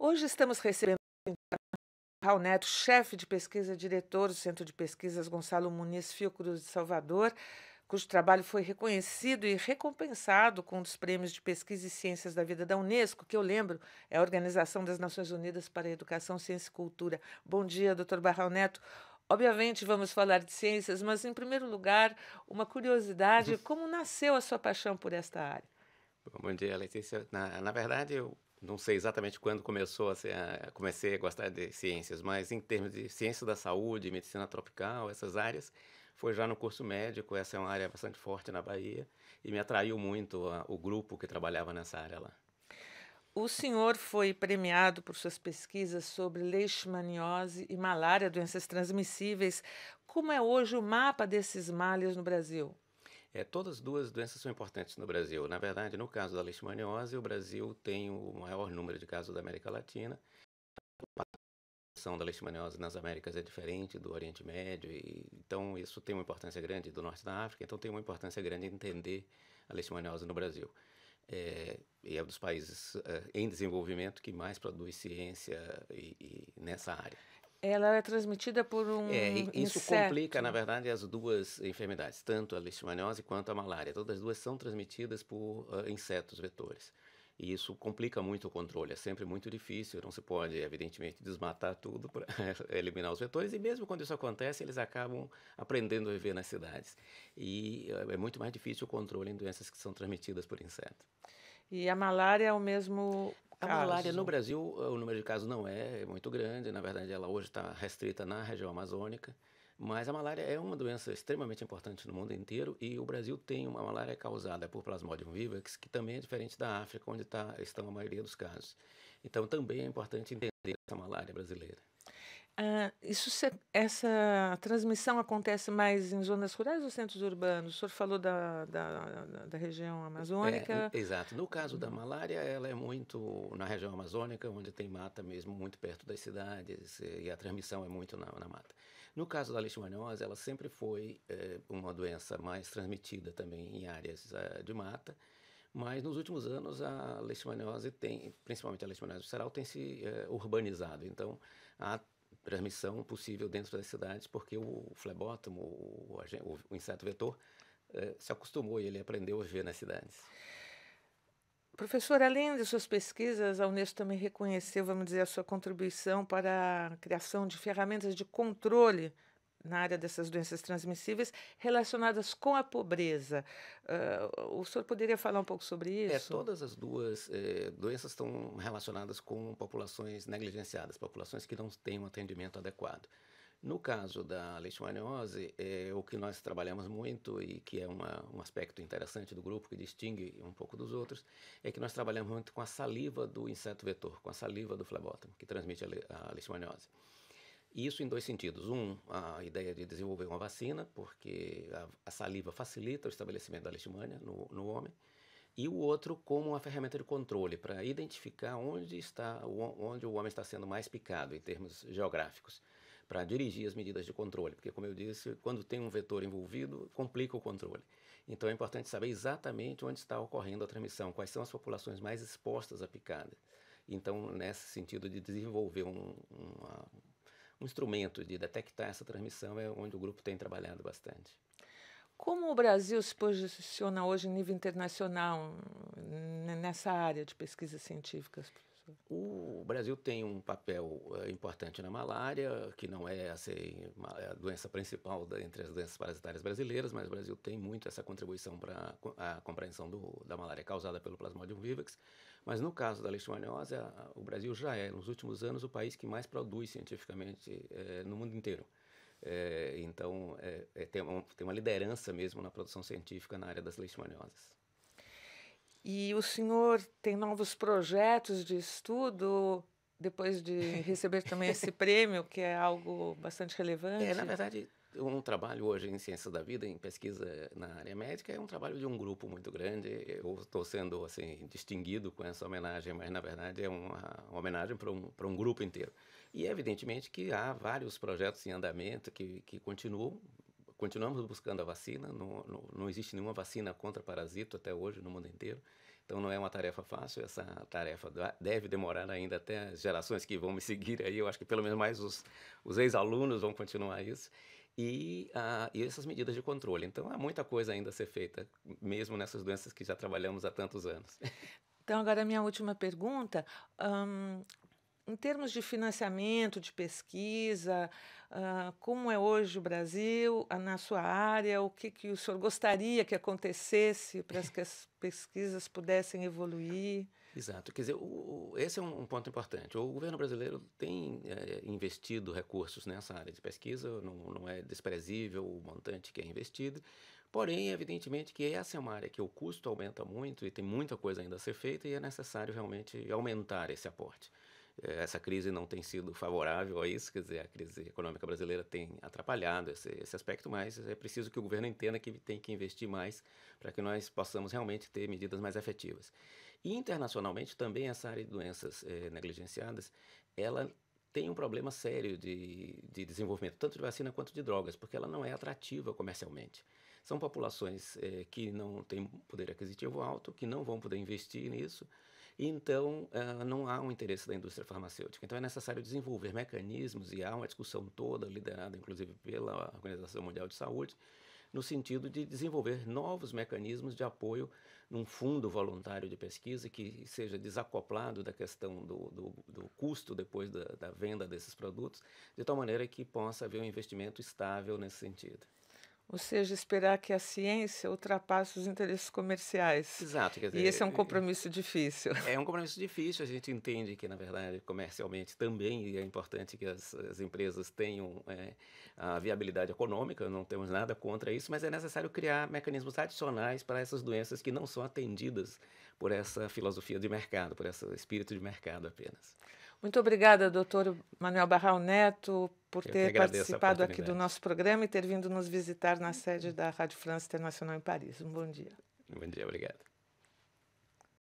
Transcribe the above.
Hoje estamos recebendo Raul Neto, chefe de pesquisa, diretor do Centro de Pesquisas Gonçalo Muniz Fiocruz de Salvador, cujo trabalho foi reconhecido e recompensado com um dos prêmios de pesquisa e ciências da vida da Unesco, que eu lembro é a Organização das Nações Unidas para a Educação, Ciência e Cultura. Bom dia, doutor Barral Neto. Obviamente vamos falar de ciências, mas em primeiro lugar, uma curiosidade, como nasceu a sua paixão por esta área? Bom dia, Letícia. Na verdade, eu não sei exatamente quando começou comecei a gostar de ciências, mas em termos de ciência da saúde, medicina tropical, essas áreas, foi já no curso médico. Essa é uma área bastante forte na Bahia e me atraiu muito o grupo que trabalhava nessa área lá. O senhor foi premiado por suas pesquisas sobre leishmaniose e malária, doenças transmissíveis. Como é hoje o mapa desses males no Brasil? Todas as duas doenças são importantes no Brasil. Na verdade, no caso da leishmaniose, o Brasil tem o maior número de casos da América Latina. A da leishmaniose nas Américas é diferente do Oriente Médio, então isso tem uma importância grande do Norte da África, então tem uma importância grande entender a leishmaniose no Brasil. E é um dos países em desenvolvimento que mais produz ciência nessa área. Ela é transmitida por um E isso complica, na inseto. verdade, as duas enfermidades, tanto a leishmaniose quanto a malária. Todas as duas são transmitidas por insetos vetores. E isso complica muito o controle, é sempre muito difícil, não se pode, evidentemente, desmatar tudo para eliminar os vetores, e mesmo quando isso acontece, eles acabam aprendendo a viver nas cidades. E é muito mais difícil o controle em doenças que são transmitidas por inseto. E a malária é o mesmo A malária no caso. Brasil, o número de casos não é muito grande, na verdade ela hoje está restrita na região amazônica, mas a malária é uma doença extremamente importante no mundo inteiro e o Brasil tem uma malária causada por Plasmodium vivax, que também é diferente da África, onde estão a maioria dos casos. Então também é importante entender essa malária brasileira. Essa transmissão acontece mais em zonas rurais ou centros urbanos? O senhor falou da região amazônica. Exato. No caso da malária, ela é muito na região amazônica, onde tem mata mesmo, muito perto das cidades, e a transmissão é muito na mata. No caso da leishmaniose, ela sempre foi uma doença mais transmitida também em áreas de mata, mas nos últimos anos a leishmaniose tem, principalmente a leishmaniose visceral, tem se urbanizado. Então, há transmissão possível dentro das cidades, porque o flebótomo, o inseto vetor, se acostumou e ele aprendeu a viver nas cidades. Professor, além de suas pesquisas, a Unesco também reconheceu, vamos dizer, a sua contribuição para a criação de ferramentas de controle na área dessas doenças transmissíveis relacionadas com a pobreza. O senhor poderia falar um pouco sobre isso? Todas as duas doenças estão relacionadas com populações negligenciadas, populações que não têm um atendimento adequado. No caso da leishmaniose, o que nós trabalhamos muito e que é um aspecto interessante do grupo, que distingue um pouco dos outros, é que nós trabalhamos muito com a saliva do inseto vetor, com a saliva do flebótomo, que transmite a leishmaniose. Isso em dois sentidos. Um, a ideia de desenvolver uma vacina, porque a saliva facilita o estabelecimento da leishmania no homem, e o outro como uma ferramenta de controle para identificar onde o homem está sendo mais picado em termos geográficos, para dirigir as medidas de controle, porque como eu disse, quando tem um vetor envolvido, complica o controle. Então é importante saber exatamente onde está ocorrendo a transmissão, quais são as populações mais expostas à picada. Então, nesse sentido de desenvolver um instrumento de detectar essa transmissão é onde o grupo tem trabalhado bastante. Como o Brasil se posiciona hoje em nível internacional nessa área de pesquisas científicas, professor? O Brasil tem um papel importante na malária, que não é a doença principal entre as doenças parasitárias brasileiras, mas o Brasil tem muito essa contribuição para a compreensão da malária causada pelo Plasmodium vivax. Mas no caso da leishmaniose, o Brasil já é, nos últimos anos, o país que mais produz cientificamente no mundo inteiro. Então, tem uma liderança mesmo na produção científica na área das leishmanioses. E o senhor tem novos projetos de estudo depois de receber também esse prêmio, que é algo bastante Na relevante? verdade, um trabalho hoje em ciência da vida, em pesquisa na área médica, é um trabalho de um grupo muito grande. Eu estou sendo assim distinguido com essa homenagem, mas na verdade é uma homenagem para um grupo inteiro. E evidentemente que há vários projetos em andamento que continuamos buscando a vacina. Não existe nenhuma vacina contra parasito até hoje no mundo inteiro. Então não é uma tarefa fácil, essa tarefa deve demorar ainda até as gerações que vão me seguir aí, eu acho que pelo menos mais os ex-alunos vão continuar isso, e essas medidas de controle. Então há muita coisa ainda a ser feita, mesmo nessas doenças que já trabalhamos há tantos anos. Então, agora a minha última pergunta, hã, em termos de financiamento, de pesquisa, como é hoje o Brasil, na sua área, o que que o senhor gostaria que acontecesse para que as pesquisas pudessem evoluir? Exato, quer dizer, esse é um ponto importante. O governo brasileiro tem investido recursos nessa área de pesquisa, não é desprezível o montante que é investido, porém, evidentemente que essa é uma área que o custo aumenta muito e tem muita coisa ainda a ser feita e é necessário realmente aumentar esse aporte. Essa crise não tem sido favorável a isso, quer dizer, a crise econômica brasileira tem atrapalhado esse aspecto, mas é preciso que o governo entenda que tem que investir mais para que nós possamos realmente ter medidas mais efetivas. E internacionalmente também essa área de doenças negligenciadas, ela tem um problema sério de desenvolvimento, tanto de vacina quanto de drogas, porque ela não é atrativa comercialmente. São populações que não têm poder aquisitivo alto, que não vão poder investir nisso, e então não há um interesse da indústria farmacêutica. Então é necessário desenvolver mecanismos, e há uma discussão toda, liderada inclusive pela Organização Mundial de Saúde, no sentido de desenvolver novos mecanismos de apoio num fundo voluntário de pesquisa que seja desacoplado da questão do custo depois da venda desses produtos, de tal maneira que possa haver um investimento estável nesse sentido. Ou seja, esperar que a ciência ultrapasse os interesses comerciais. Exato, quer E esse é um dizer, compromisso difícil. é um compromisso difícil, a gente entende que, na verdade, comercialmente também é importante que as empresas tenham a viabilidade econômica, não temos nada contra isso, mas é necessário criar mecanismos adicionais para essas doenças que não são atendidas por essa filosofia de mercado, por esse espírito de mercado apenas. Muito obrigada, doutor Manuel Barral Neto, por Eu que ter agradeço a participado aqui do oportunidade. nosso programa e ter vindo nos visitar na sede da Rádio França Internacional em Paris. Um bom dia. Bom dia, obrigado.